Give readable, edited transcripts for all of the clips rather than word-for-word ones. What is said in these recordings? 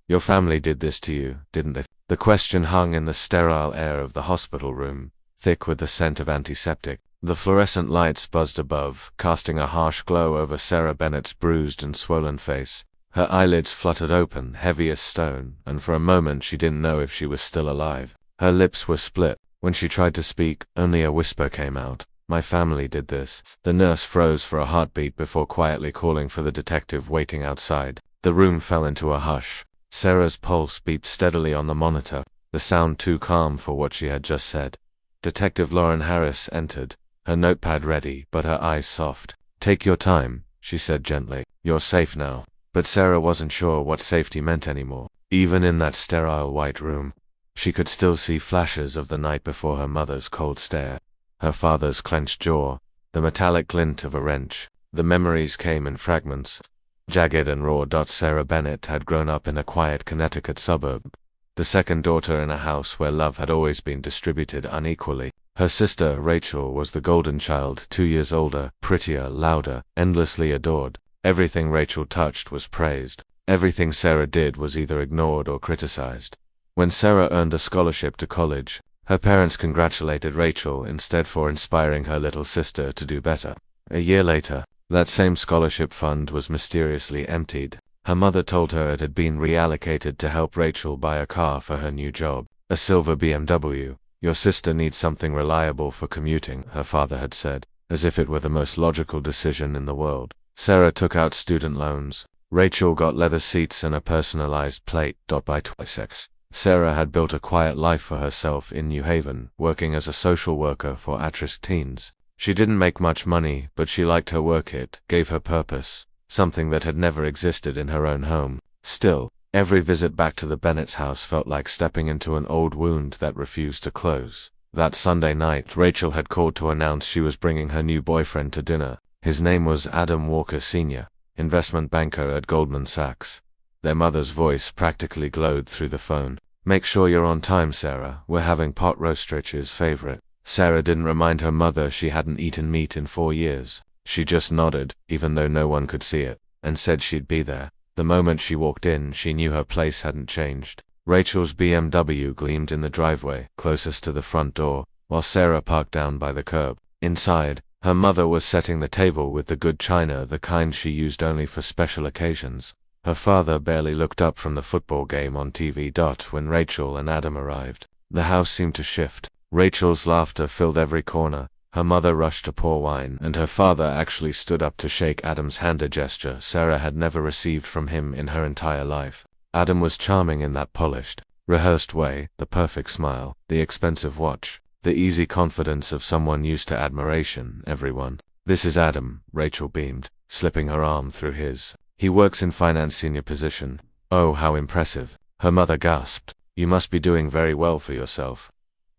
Your family did this to you, didn't they? The question hung in the sterile air of the hospital room, thick with the scent of antiseptic. The fluorescent lights buzzed above, casting a harsh glow over Sarah Bennett's bruised and swollen face. Her eyelids fluttered open, heavy as stone, and for a moment she didn't know if she was still alive. Her lips were split. When she tried to speak, only a whisper came out. My family did this. The nurse froze for a heartbeat before quietly calling for the detective waiting outside. The room fell into a hush. Sarah's pulse beeped steadily on the monitor, the sound too calm for what she had just said. Detective Lauren Harris entered, her notepad ready, but her eyes soft. Take your time, she said gently. You're safe now. But Sarah wasn't sure what safety meant anymore. Even in that sterile white room, she could still see flashes of the night before, her mother's cold stare, her father's clenched jaw, the metallic glint of a wrench. The memories came in fragments, jagged and raw. Sarah Bennett had grown up in a quiet Connecticut suburb, the second daughter in a house where love had always been distributed unequally. Her sister, Rachel, was the golden child, 2 years older, prettier, louder, endlessly adored. Everything Rachel touched was praised. Everything Sarah did was either ignored or criticized. When Sarah earned a scholarship to college, her parents congratulated Rachel instead for inspiring her little sister to do better. A year later, that same scholarship fund was mysteriously emptied. Her mother told her it had been reallocated to help Rachel buy a car for her new job, a silver BMW. Your sister needs something reliable for commuting, her father had said, as if it were the most logical decision in the world. Sarah took out student loans. Rachel got leather seats and a personalized plate. By 26. Sarah had built a quiet life for herself in New Haven, working as a social worker for at-risk teens. She didn't make much money, but she liked her work. It gave her purpose, something that had never existed in her own home. Still, every visit back to the Bennett's house felt like stepping into an old wound that refused to close. That Sunday night, Rachel had called to announce she was bringing her new boyfriend to dinner. His name was Adam Walker Sr., investment banker at Goldman Sachs. Their mother's voice practically glowed through the phone. Make sure you're on time, Sarah. We're having pot roast, Rich's favorite. Sarah didn't remind her mother she hadn't eaten meat in 4 years. She just nodded, even though no one could see it, and said she'd be there. The moment she walked in, she knew her place hadn't changed. Rachel's BMW gleamed in the driveway, closest to the front door, while Sarah parked down by the curb. Inside, her mother was setting the table with the good china, the kind she used only for special occasions. Her father barely looked up from the football game on TV. When Rachel and Adam arrived, the house seemed to shift. Rachel's laughter filled every corner. Her mother rushed to pour wine, and her father actually stood up to shake Adam's hand, a gesture Sarah had never received from him in her entire life. Adam was charming in that polished, rehearsed way, the perfect smile, the expensive watch, the easy confidence of someone used to admiration. Everyone. This is Adam, Rachel beamed, slipping her arm through his. He works in finance, senior position. Oh, how impressive. Her mother gasped. You must be doing very well for yourself.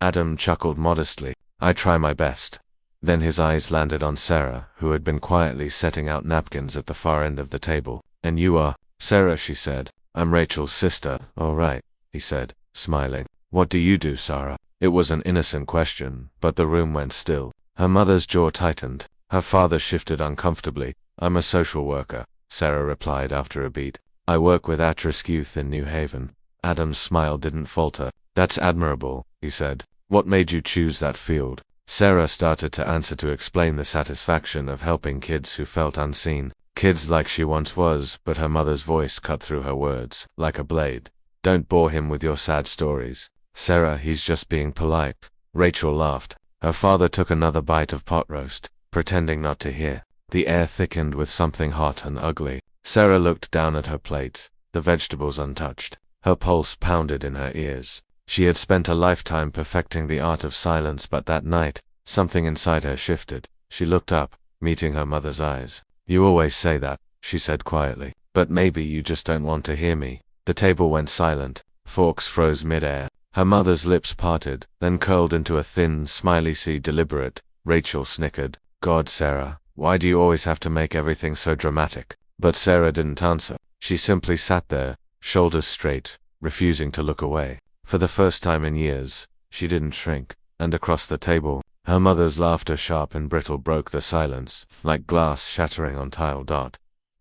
Adam chuckled modestly. I try my best. Then his eyes landed on Sarah, who had been quietly setting out napkins at the far end of the table. And you are? Sarah, she said. I'm Rachel's sister. All right, he said, smiling. What do you do, Sarah? It was an innocent question, but the room went still. Her mother's jaw tightened. Her father shifted uncomfortably. I'm a social worker, Sarah replied after a beat. I work with at-risk youth in New Haven. Adam's smile didn't falter. That's admirable, he said. What made you choose that field? Sarah started to answer, to explain the satisfaction of helping kids who felt unseen. Kids like she once was, but her mother's voice cut through her words, like a blade. Don't bore him with your sad stories. Sarah, he's just being polite. Rachel laughed. Her father took another bite of pot roast, pretending not to hear. The air thickened with something hot and ugly. Sarah looked down at her plate, the vegetables untouched. Her pulse pounded in her ears. She had spent a lifetime perfecting the art of silence, but that night, something inside her shifted. She looked up, meeting her mother's eyes. You always say that, she said quietly, but maybe you just don't want to hear me. The table went silent. Forks froze mid-air. Her mother's lips parted, then curled into a thin, smiley C. Deliberate. Rachel snickered. God, Sarah, why do you always have to make everything so dramatic? But Sarah didn't answer. She simply sat there, shoulders straight, refusing to look away. For the first time in years, she didn't shrink. And across the table, her mother's laughter, sharp and brittle, broke the silence, like glass shattering on tile.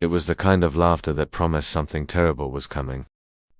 It was the kind of laughter that promised something terrible was coming.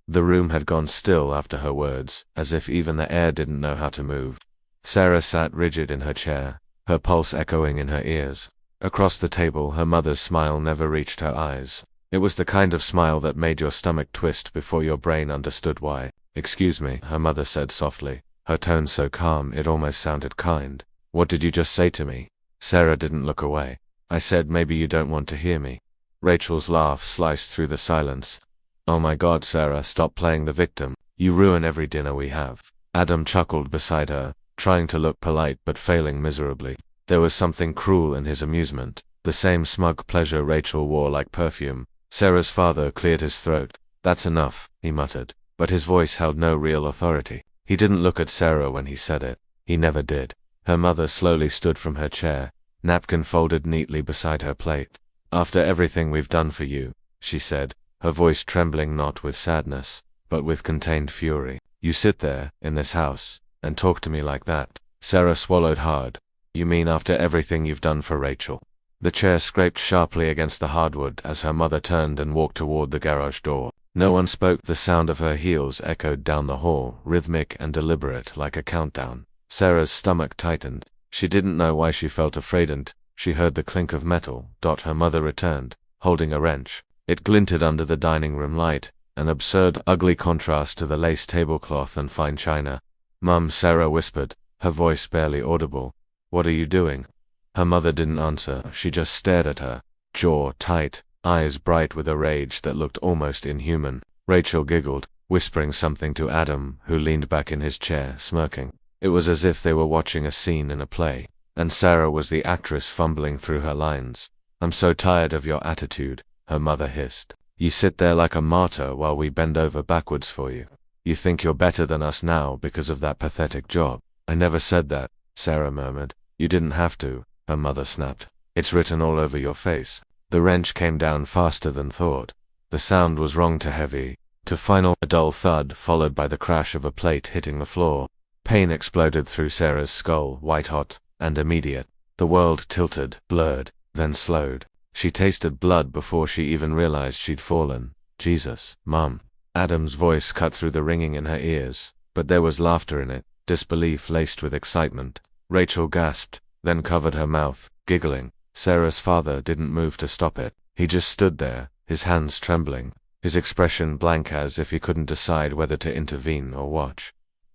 The room had gone still after her words, as if even the air didn't know how to move. Sarah sat rigid in her chair, her pulse echoing in her ears. Across the table, her mother's smile never reached her eyes. It was the kind of smile that made your stomach twist before your brain understood why. "Excuse me," her mother said softly, her tone so calm it almost sounded kind. "What did you just say to me?" Sarah didn't look away. "I said maybe you don't want to hear me." Rachel's laugh sliced through the silence. "Oh my God, Sarah, stop playing the victim. You ruin every dinner we have." Adam chuckled beside her, trying to look polite but failing miserably. There was something cruel in his amusement, the same smug pleasure Rachel wore like perfume. Sarah's father cleared his throat. "That's enough," he muttered, but his voice held no real authority. He didn't look at Sarah when he said it. He never did. Her mother slowly stood from her chair, napkin folded neatly beside her plate. "After everything we've done for you," she said, her voice trembling not with sadness, but with contained fury, "you sit there, in this house, and talk to me like that." Sarah swallowed hard. "You mean after everything you've done for Rachel?" The chair scraped sharply against the hardwood as her mother turned and walked toward the garage door. No one spoke. The sound of her heels echoed down the hall, rhythmic and deliberate like a countdown. Sarah's stomach tightened. She didn't know why she felt afraid and she heard the clink of metal. Her mother returned, holding a wrench. It glinted under the dining room light, an absurd, ugly contrast to the lace tablecloth and fine china. "Mum," Sarah whispered, her voice barely audible. "What are you doing?" Her mother didn't answer. She just stared at her, jaw tight, eyes bright with a rage that looked almost inhuman. Rachel giggled, whispering something to Adam, who leaned back in his chair, smirking. It was as if they were watching a scene in a play, and Sarah was the actress fumbling through her lines. "I'm so tired of your attitude," her mother hissed. "You sit there like a martyr while we bend over backwards for you. You think you're better than us now because of that pathetic job." "I never said that," Sarah murmured. "You didn't have to," her mother snapped. "It's written all over your face." The wrench came down faster than thought. The sound was wrong to heavy, to final, a dull thud followed by the crash of a plate hitting the floor. Pain exploded through Sarah's skull, white-hot and immediate. The world tilted, blurred, then slowed. She tasted blood before she even realized she'd fallen. "Jesus, Mum." Adam's voice cut through the ringing in her ears, but there was laughter in it, disbelief laced with excitement. Rachel gasped, then covered her mouth, giggling. Sarah's father didn't move to stop it. He just stood there, his hands trembling, his expression blank as if he couldn't decide whether to intervene or watch.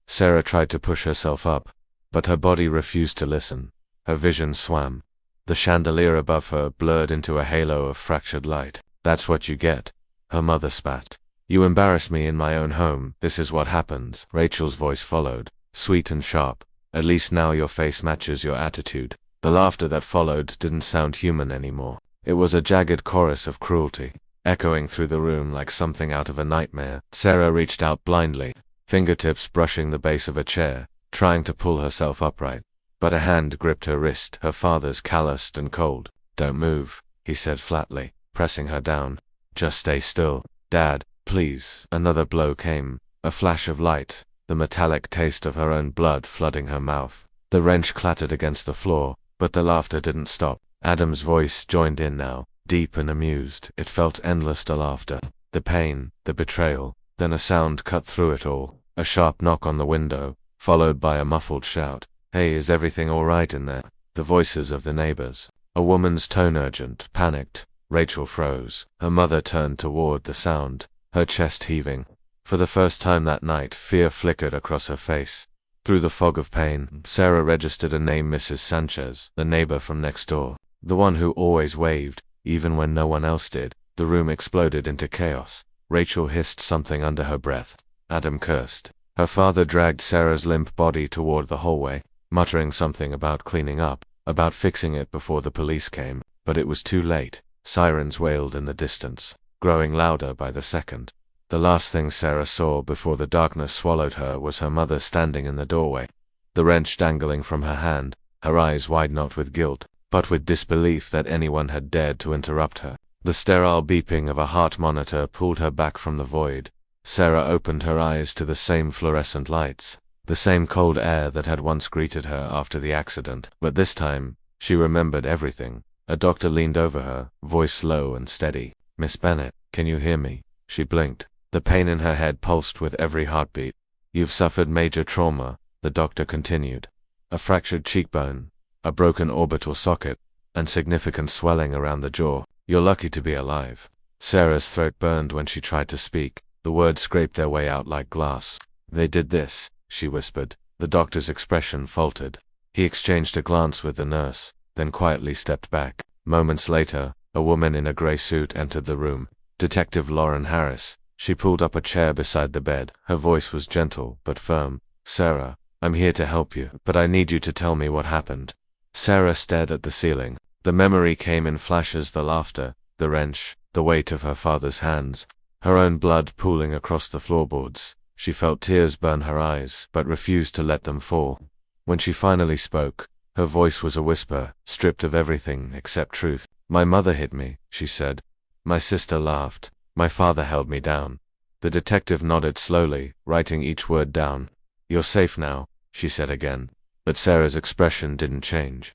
Sarah tried to push herself up, but her body refused to listen. Her vision swam. The chandelier above her blurred into a halo of fractured light. "That's what you get," her mother spat. "You embarrass me in my own home. This is what happens." Rachel's voice followed, sweet and sharp. "At least now your face matches your attitude." The laughter that followed didn't sound human anymore. It was a jagged chorus of cruelty, echoing through the room like something out of a nightmare. Sarah reached out blindly, fingertips brushing the base of a chair, trying to pull herself upright. But a hand gripped her wrist, her father's, calloused and cold. "Don't move," he said flatly, pressing her down. "Just stay still. Dad, please." Another blow came, a flash of light, the metallic taste of her own blood flooding her mouth. The wrench clattered against the floor, but the laughter didn't stop. Adam's voice joined in now, deep and amused. It felt endless, the laughter, the pain, the betrayal. Then a sound cut through it all, a sharp knock on the window, followed by a muffled shout. "Hey, is everything all right in there?" The voices of the neighbors. A woman's tone urgent, panicked. Rachel froze. Her mother turned toward the sound, her chest heaving. For the first time that night, fear flickered across her face. Through the fog of pain, Sarah registered a name: Mrs. Sanchez, the neighbor from next door, the one who always waved, even when no one else did. The room exploded into chaos. Rachel hissed something under her breath. Adam cursed. Her father dragged Sarah's limp body toward the hallway, muttering something about cleaning up, about fixing it before the police came. But it was too late. Sirens wailed in the distance, growing louder by the second. The last thing Sarah saw before the darkness swallowed her was her mother standing in the doorway, the wrench dangling from her hand, her eyes wide not with guilt, but with disbelief that anyone had dared to interrupt her. The sterile beeping of a heart monitor pulled her back from the void. Sarah opened her eyes to the same fluorescent lights, the same cold air that had once greeted her after the accident. But this time, she remembered everything. A doctor leaned over her, voice low and steady. "Miss Bennett, can you hear me?" She blinked. The pain in her head pulsed with every heartbeat. "You've suffered major trauma," the doctor continued. "A fractured cheekbone, a broken orbital socket, and significant swelling around the jaw. You're lucky to be alive." Sarah's throat burned when she tried to speak. The words scraped their way out like glass. "They did this," she whispered. The doctor's expression faltered. He exchanged a glance with the nurse, then quietly stepped back. Moments later, a woman in a gray suit entered the room. Detective Lauren Harris. She pulled up a chair beside the bed. Her voice was gentle but firm. "Sarah, I'm here to help you, but I need you to tell me what happened." Sarah stared at the ceiling. The memory came in flashes: the laughter, the wrench, the weight of her father's hands, her own blood pooling across the floorboards. She felt tears burn her eyes, but refused to let them fall. When she finally spoke, her voice was a whisper, stripped of everything except truth. "My mother hit me," she said. "My sister laughed. My father held me down." The detective nodded slowly, writing each word down. "You're safe now," she said again. But Sarah's expression didn't change.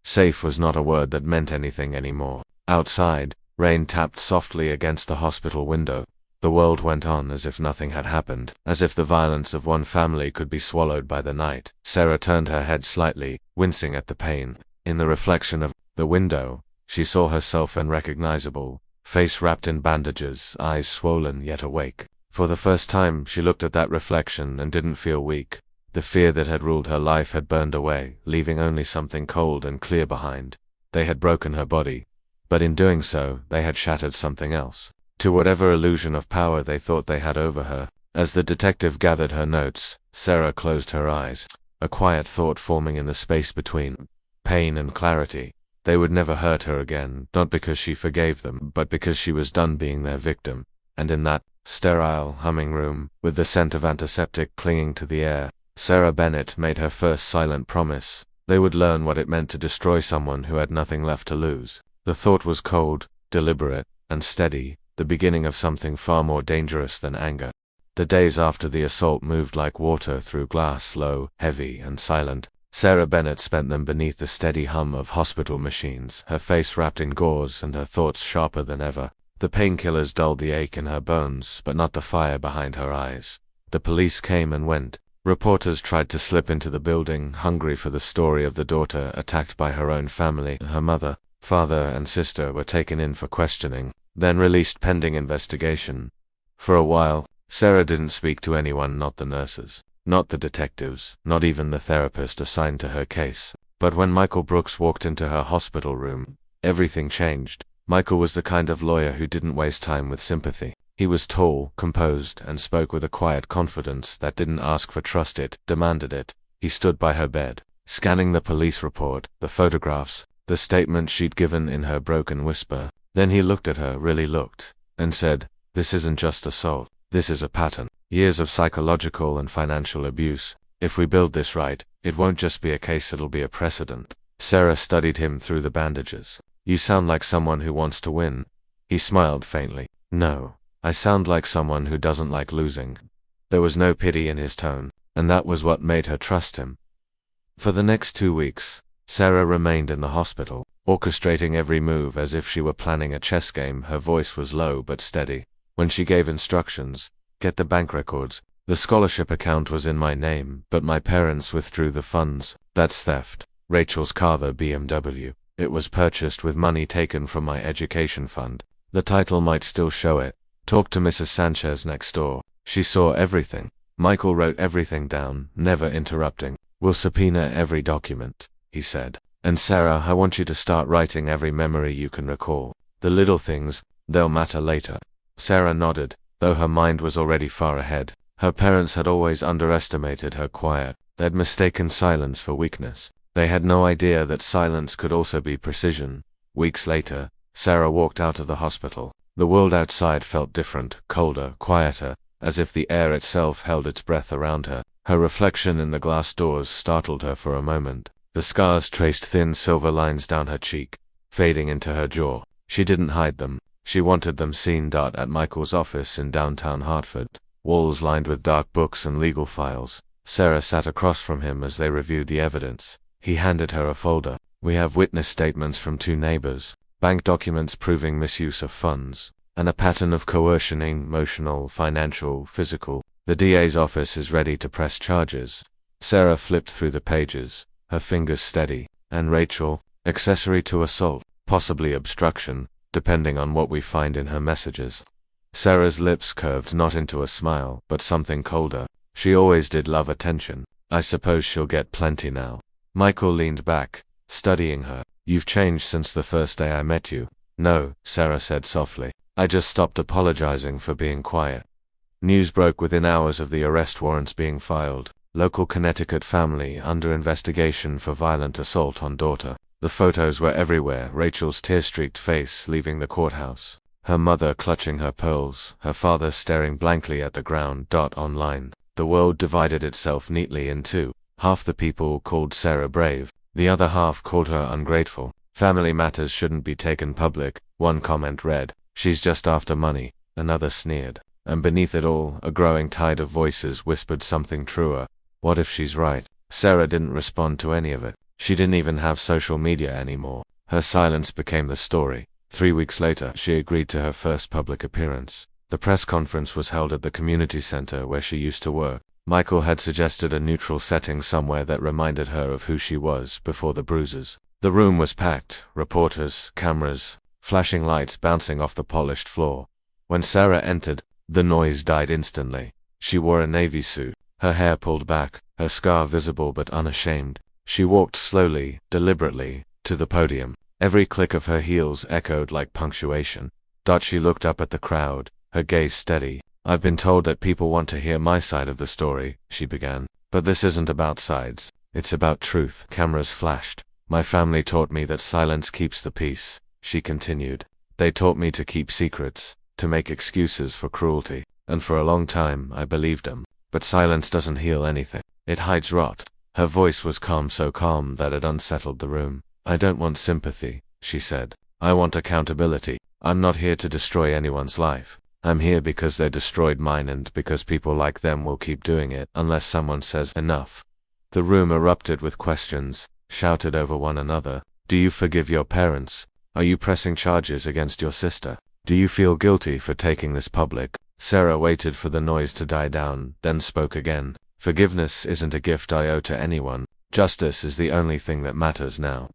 Safe was not a word that meant anything anymore. Outside, rain tapped softly against the hospital window. The world went on as if nothing had happened, as if the violence of one family could be swallowed by the night. Sarah turned her head slightly, wincing at the pain. In the reflection of the window, she saw herself unrecognizable, face wrapped in bandages, eyes swollen yet awake. For the first time, she looked at that reflection and didn't feel weak. The fear that had ruled her life had burned away, leaving only something cold and clear behind. They had broken her body, but in doing so, they had shattered something else. To whatever illusion of power they thought they had over her. As the detective gathered her notes, Sarah closed her eyes, a quiet thought forming in the space between pain and clarity. They would never hurt her again, not because she forgave them, but because she was done being their victim. And in that sterile, humming room, with the scent of antiseptic clinging to the air, Sarah Bennett made her first silent promise. They would learn what it meant to destroy someone who had nothing left to lose. The thought was cold, deliberate, and steady, the beginning of something far more dangerous than anger. The days after the assault moved like water through glass, slow, heavy, and silent. Sarah Bennett spent them beneath the steady hum of hospital machines, her face wrapped in gauze and her thoughts sharper than ever. The painkillers dulled the ache in her bones, but not the fire behind her eyes. The police came and went. Reporters tried to slip into the building, hungry for the story of the daughter attacked by her own family. Her mother, father, and sister were taken in for questioning, then released pending investigation. For a while, Sarah didn't speak to anyone, not the nurses, not the detectives, not even the therapist assigned to her case. But when Michael Brooks walked into her hospital room, everything changed. Michael was the kind of lawyer who didn't waste time with sympathy. He was tall, composed, and spoke with a quiet confidence that didn't ask for trust, it demanded it. He stood by her bed, scanning the police report, the photographs, the statement she'd given in her broken whisper. Then he looked at her, really looked, and said, "This isn't just assault. This is a pattern. Years of psychological and financial abuse. If we build this right, it won't just be a case, it'll be a precedent." Sarah studied him through the bandages. "You sound like someone who wants to win." He smiled faintly. "No. I sound like someone who doesn't like losing." There was no pity in his tone, and that was what made her trust him. For the next 2 weeks, Sarah remained in the hospital, orchestrating every move as if she were planning a chess game. Her voice was low but steady. When she gave instructions, "Get the bank records. The scholarship account was in my name, but my parents withdrew the funds. That's theft. Rachel's car, the BMW. It was purchased with money taken from my education fund. The title might still show it. Talk to Mrs. Sanchez next door. She saw everything." Michael wrote everything down, never interrupting. "We'll subpoena every document," he said. "And Sarah, I want you to start writing every memory you can recall. The little things, they'll matter later." Sarah nodded, though her mind was already far ahead. Her parents had always underestimated her quiet. They'd mistaken silence for weakness. They had no idea that silence could also be precision. Weeks later, Sarah walked out of the hospital. The world outside felt different, colder, quieter, as if the air itself held its breath around her. Her reflection in the glass doors startled her for a moment. The scars traced thin silver lines down her cheek, fading into her jaw. She didn't hide them. She wanted them seen. At Michael's office in downtown Hartford, walls lined with dark books and legal files. Sarah sat across from him as they reviewed the evidence. He handed her a folder. "We have witness statements from 2 neighbors, bank documents proving misuse of funds, and a pattern of coercioning, emotional, financial, physical. The DA's office is ready to press charges. Sarah flipped through the pages, her fingers steady. And Rachel, accessory to assault, possibly obstruction, depending on what we find in her messages. Sarah's lips curved not into a smile, but something colder. She always did love attention. I suppose she'll get plenty now. Michael leaned back, studying her. You've changed since the first day I met you. No, Sarah said softly. I just stopped apologizing for being quiet. News broke within hours of the arrest warrants being filed. Local Connecticut family under investigation for violent assault on daughter. The photos were everywhere, Rachel's tear-streaked face leaving the courthouse. Her mother clutching her pearls, her father staring blankly at the ground. Online. The world divided itself neatly in two. Half the people called Sarah brave, the other half called her ungrateful. Family matters shouldn't be taken public, one comment read. She's just after money, another sneered. And beneath it all, a growing tide of voices whispered something truer. What if she's right? Sarah didn't respond to any of it. She didn't even have social media anymore. Her silence became the story. 3 weeks later, she agreed to her first public appearance. The press conference was held at the community center where she used to work. Michael had suggested a neutral setting somewhere that reminded her of who she was before the bruises. The room was packed, reporters, cameras, flashing lights bouncing off the polished floor. When Sarah entered, the noise died instantly. She wore a navy suit, her hair pulled back, her scar visible but unashamed. She walked slowly, deliberately, to the podium. Every click of her heels echoed like punctuation. She looked up at the crowd, her gaze steady. I've been told that people want to hear my side of the story, she began. But this isn't about sides. It's about truth. Cameras flashed. My family taught me that silence keeps the peace, she continued. They taught me to keep secrets, to make excuses for cruelty. And for a long time, I believed them. But silence doesn't heal anything. It hides rot. Her voice was calm, so calm that it unsettled the room. I don't want sympathy, she said. I want accountability. I'm not here to destroy anyone's life. I'm here because they destroyed mine and because people like them will keep doing it unless someone says enough. The room erupted with questions, shouted over one another. Do you forgive your parents? Are you pressing charges against your sister? Do you feel guilty for taking this public? Sarah waited for the noise to die down, then spoke again. Forgiveness isn't a gift I owe to anyone. Justice is the only thing that matters now.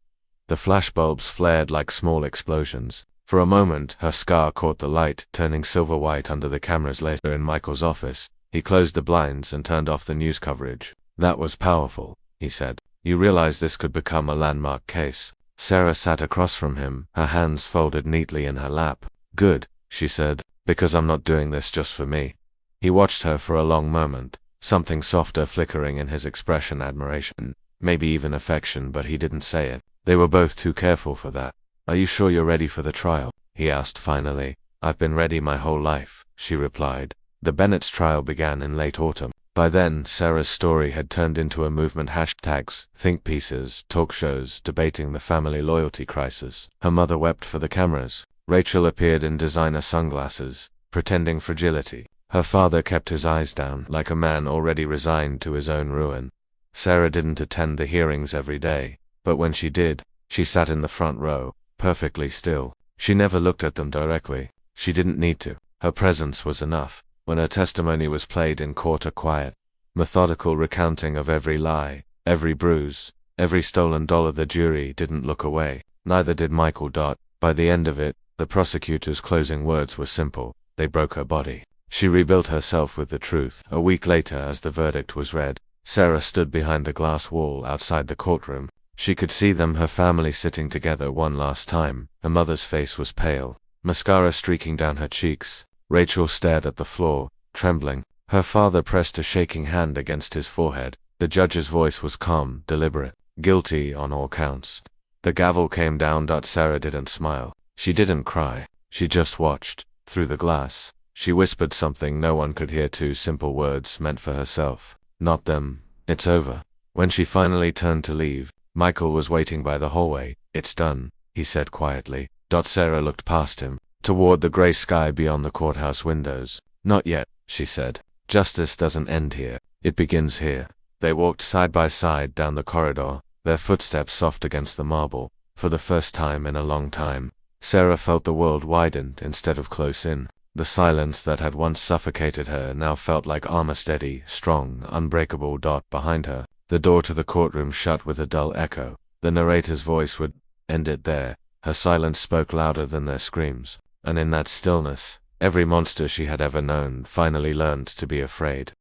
The flashbulbs flared like small explosions. For a moment, her scar caught the light, turning silver white under the cameras. Later in Michael's office, he closed the blinds and turned off the news coverage. That was powerful, he said. You realize this could become a landmark case. Sarah sat across from him, her hands folded neatly in her lap. Good, she said, because I'm not doing this just for me. He watched her for a long moment, something softer flickering in his expression, admiration, maybe even affection, but he didn't say it. They were both too careful for that. Are you sure you're ready for the trial? He asked finally. I've been ready my whole life, she replied. The Bennett's trial began in late autumn. By then, Sarah's story had turned into a movement. Hashtags, think pieces, talk shows, debating the family loyalty crisis. Her mother wept for the cameras. Rachel appeared in designer sunglasses, pretending fragility. Her father kept his eyes down, like a man already resigned to his own ruin. Sarah didn't attend the hearings every day, but when she did, she sat in the front row, perfectly still. She never looked at them directly. She didn't need to. Her presence was enough. When her testimony was played in court, a quiet, methodical recounting of every lie, every bruise, every stolen dollar. The jury didn't look away. Neither did Michael. By the end of it, the prosecutor's closing words were simple. They broke her body. She rebuilt herself with the truth. A week later, as the verdict was read, Sarah stood behind the glass wall outside the courtroom. She could see them, her family, sitting together one last time. Her mother's face was pale, mascara streaking down her cheeks. Rachel stared at the floor, trembling. Her father pressed a shaking hand against his forehead. The judge's voice was calm, deliberate, guilty on all counts. The gavel came down. Sarah didn't smile. She didn't cry. She just watched. Through the glass, she whispered something no one could hear, 2 simple words meant for herself. Not them. It's over. When she finally turned to leave, Michael was waiting by the hallway. It's done, he said quietly. Sarah looked past him, toward the gray sky beyond the courthouse windows. Not yet, she said. Justice doesn't end here. It begins here. They walked side by side down the corridor, their footsteps soft against the marble. For the first time in a long time, Sarah felt the world widened instead of close in. The silence that had once suffocated her now felt like armor, steady, strong, unbreakable. Behind her, the door to the courtroom shut with a dull echo. The narrator's voice would end it there. Her silence spoke louder than their screams, and in that stillness, every monster she had ever known finally learned to be afraid.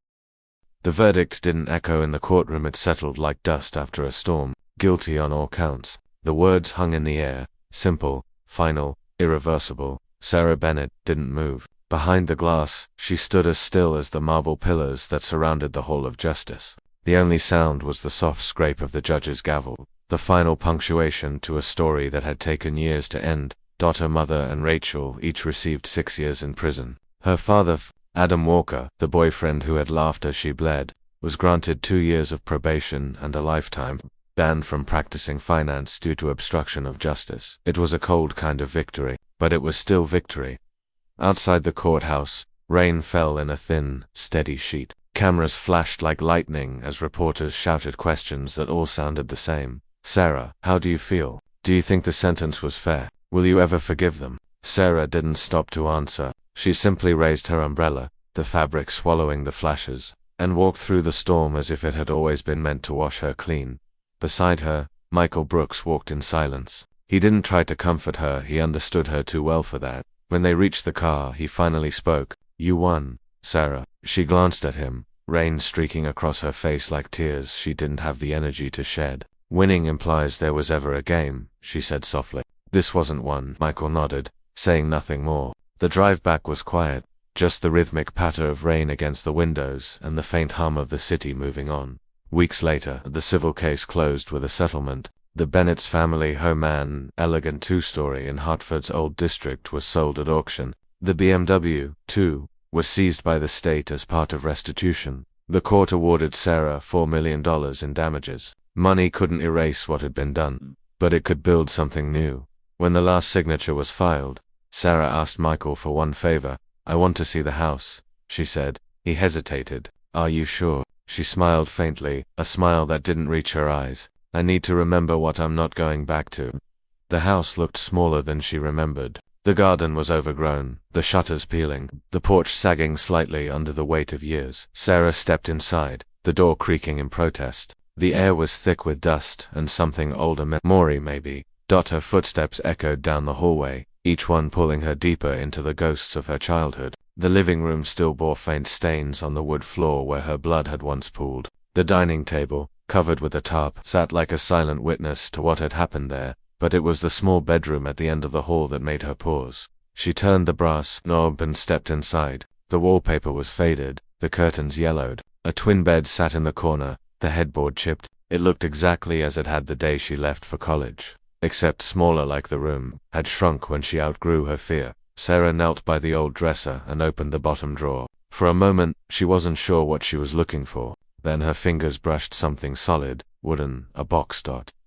The verdict didn't echo in the courtroom. It settled like dust after a storm, guilty on all counts. The words hung in the air, simple, final, irreversible. Sarah Bennett didn't move. Behind the glass, she stood as still as the marble pillars that surrounded the Hall of Justice. The only sound was the soft scrape of the judge's gavel, the final punctuation to a story that had taken years to end. Her mother and Rachel each received 6 years in prison. Her father, Adam Walker, the boyfriend who had laughed as she bled, was granted 2 years of probation and a lifetime ban from practicing finance due to obstruction of justice. It was a cold kind of victory, but it was still victory. Outside the courthouse, rain fell in a thin, steady sheet. Cameras flashed like lightning as reporters shouted questions that all sounded the same. Sarah, how do you feel? Do you think the sentence was fair? Will you ever forgive them? Sarah didn't stop to answer. She simply raised her umbrella, the fabric swallowing the flashes, and walked through the storm as if it had always been meant to wash her clean. Beside her, Michael Brooks walked in silence. He didn't try to comfort her, he understood her too well for that. When they reached the car, he finally spoke. You won, Sarah. She glanced at him, rain streaking across her face like tears she didn't have the energy to shed. Winning implies there was ever a game, she said softly. This wasn't one. Michael nodded, saying nothing more. The drive back was quiet, just the rhythmic patter of rain against the windows and the faint hum of the city moving on. Weeks later, the civil case closed with a settlement. The Bennett's family home, an elegant 2-story in Hartford's Old District, was sold at auction. The BMW, too, was seized by the state as part of restitution. The court awarded Sarah $4 million in damages. Money couldn't erase what had been done, but it could build something new. When the last signature was filed, Sarah asked Michael for one favor. I want to see the house, she said. He hesitated. Are you sure? She smiled faintly, a smile that didn't reach her eyes. I need to remember what I'm not going back to. The house looked smaller than she remembered. The garden was overgrown, the shutters peeling, the porch sagging slightly under the weight of years. Sarah stepped inside, the door creaking in protest. The air was thick with dust and something older memory maybe. Her footsteps echoed down the hallway, each one pulling her deeper into the ghosts of her childhood. The living room still bore faint stains on the wood floor where her blood had once pooled. The dining table, covered with a tarp, sat like a silent witness to what had happened there, but it was the small bedroom at the end of the hall that made her pause. She turned the brass knob and stepped inside. The wallpaper was faded, the curtains yellowed. A twin bed sat in the corner, the headboard chipped. It looked exactly as it had the day she left for college, except smaller, like the room had shrunk when she outgrew her fear. Sarah knelt by the old dresser and opened the bottom drawer. For a moment, she wasn't sure what she was looking for. Then her fingers brushed something solid, wooden, a box.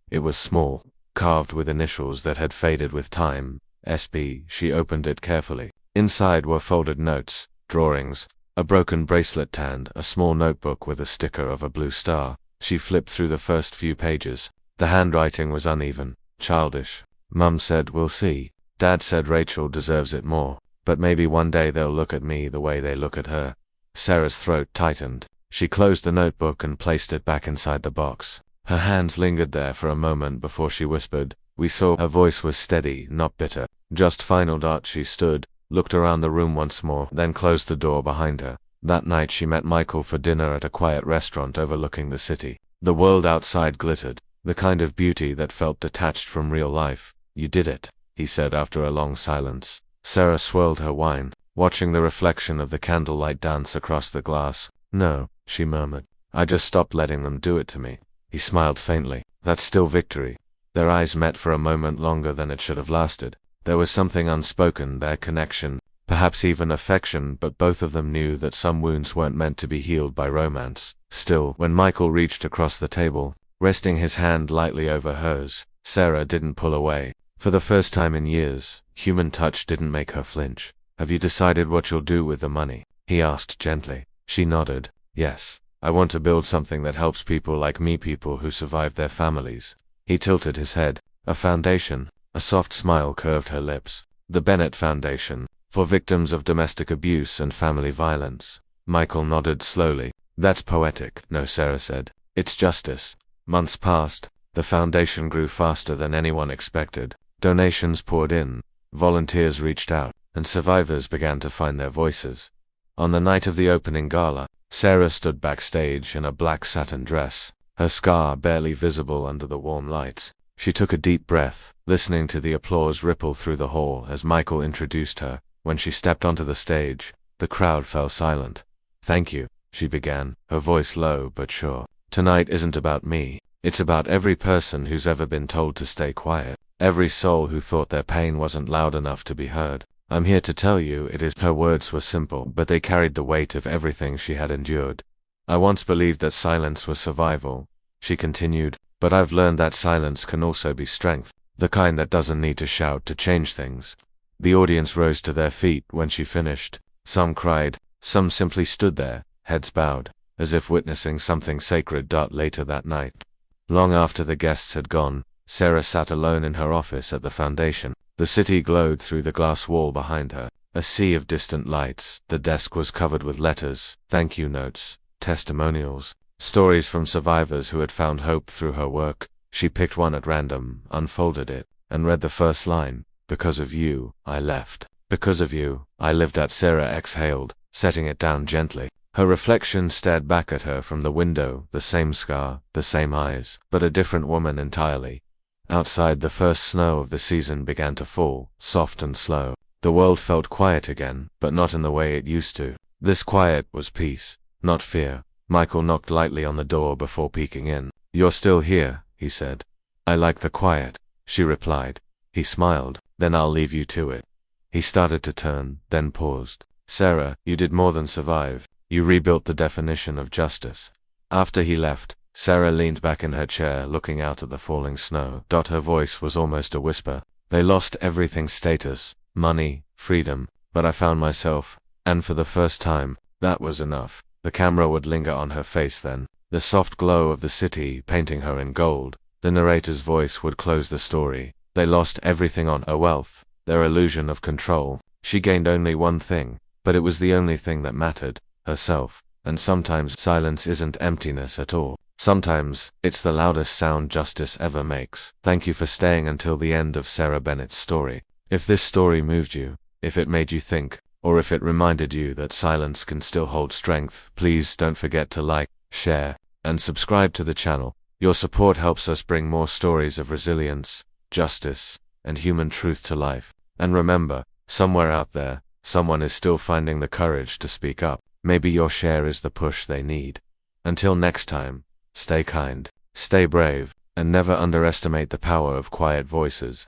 It was small, carved with initials that had faded with time. SB. She opened it carefully. Inside were folded notes, drawings, a broken bracelet and a small notebook with a sticker of a blue star. She flipped through the first few pages. The handwriting was uneven, childish. Mum said, we'll see. Dad said Rachel deserves it more, but maybe one day they'll look at me the way they look at her. Sarah's throat tightened. She closed the notebook and placed it back inside the box. Her hands lingered there for a moment before she whispered, we saw. Her voice was steady, not bitter. Just final. She stood, looked around the room once more, then closed the door behind her. That night she met Michael for dinner at a quiet restaurant overlooking the city. The world outside glittered, the kind of beauty that felt detached from real life. You did it, he said after a long silence. Sarah swirled her wine, watching the reflection of the candlelight dance across the glass. No, she murmured. I just stopped letting them do it to me. He smiled faintly. That's still victory. Their eyes met for a moment longer than it should have lasted. There was something unspoken, their connection, perhaps even affection, but both of them knew that some wounds weren't meant to be healed by romance. Still, when Michael reached across the table, resting his hand lightly over hers, Sarah didn't pull away. For the first time in years, human touch didn't make her flinch. Have you decided what you'll do with the money? He asked gently. She nodded. Yes. I want to build something that helps people like me, people who survived their families. He tilted his head. A foundation. A soft smile curved her lips. The Bennett Foundation, for victims of domestic abuse and family violence. Michael nodded slowly. That's poetic, no, Sarah said. It's justice. Months passed. The foundation grew faster than anyone expected. Donations poured in, volunteers reached out, and survivors began to find their voices. On the night of the opening gala, Sarah stood backstage in a black satin dress, her scar barely visible under the warm lights. She took a deep breath, listening to the applause ripple through the hall as Michael introduced her. When she stepped onto the stage, the crowd fell silent. "Thank you," she began, her voice low but sure. "Tonight isn't about me. It's about every person who's ever been told to stay quiet. Every soul who thought their pain wasn't loud enough to be heard. I'm here to tell you it is." Her words were simple, but they carried the weight of everything she had endured. "I once believed that silence was survival," she continued, "but I've learned that silence can also be strength, the kind that doesn't need to shout to change things." The audience rose to their feet when she finished. Some cried, some simply stood there, heads bowed, as if witnessing something sacred. Later that night, long after the guests had gone, Sarah sat alone in her office at the foundation. The city glowed through the glass wall behind her, a sea of distant lights. The desk was covered with letters, thank you notes, testimonials, stories from survivors who had found hope through her work. She picked one at random, unfolded it, and read the first line. "Because of you, I left. Because of you, I lived." Sarah exhaled, setting it down gently. Her reflection stared back at her from the window, the same scar, the same eyes, but a different woman entirely. Outside, the first snow of the season began to fall, soft and slow. The world felt quiet again, but not in the way it used to. This quiet was peace, not fear. Michael knocked lightly on the door before peeking in. "You're still here," he said. "I like the quiet," she replied. He smiled. "Then I'll leave you to it." He started to turn, then paused. "Sarah, you did more than survive. You rebuilt the definition of justice." After he left, Sarah leaned back in her chair, looking out at the falling snow. Her voice was almost a whisper. "They lost everything: status, money, freedom, but I found myself, and for the first time, that was enough." The camera would linger on her face then, the soft glow of the city painting her in gold. The narrator's voice would close the story. They lost everything: on her wealth, their illusion of control. She gained only one thing, but it was the only thing that mattered: herself. And sometimes silence isn't emptiness at all. Sometimes it's the loudest sound justice ever makes. Thank you for staying until the end of Sarah Bennett's story. If this story moved you, if it made you think, or if it reminded you that silence can still hold strength, please don't forget to like, share, and subscribe to the channel. Your support helps us bring more stories of resilience, justice, and human truth to life. And remember, somewhere out there, someone is still finding the courage to speak up. Maybe your share is the push they need. Until next time, stay kind, stay brave, and never underestimate the power of quiet voices.